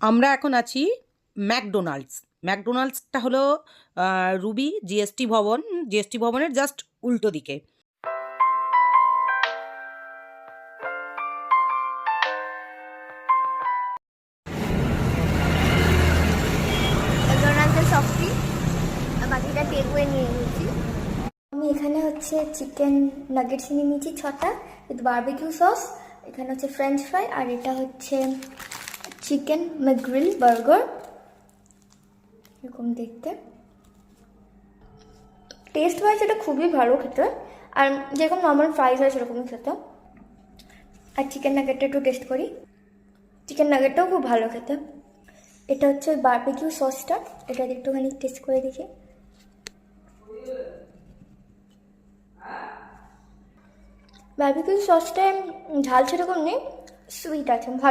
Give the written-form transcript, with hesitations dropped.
আমরা এখন আছি ম্যাকডোনাল্ডস। ম্যাকডোনাল্ডসটা হলো রুবি জিএসটি ভবনের জাস্ট উল্টো দিকে। বাকিটা টেকওয়ে নিয়ে নিয়েছি। আমি এখানে হচ্ছে চিকেন নাগেটস নিয়ে নিয়েছি 6টা উইথ বারবিকিউ সস। এখানে হচ্ছে ফ্রেঞ্চ ফ্রাই, আর এটা হচ্ছে চিকেন ম্যাকগ্রিল বার্গার, এরকম দেখতে। টেস্ট ওয়াইজ এটা খুবই ভালো খেতে, আর যেরকম নর্মাল ফ্রাইজ হয় সেরকমই খেতে। আর চিকেন নাগেটটা একটু টেস্ট করি। চিকেন নাগেটটাও খুব ভালো খেতে। এটা হচ্ছে বারবিকিউ সসটা, এটা একটুখানি টেস্ট করে দেখি। বারবিকিউ সসটা ঝাল সেরকম নেই, সুইট আছে, ভালো।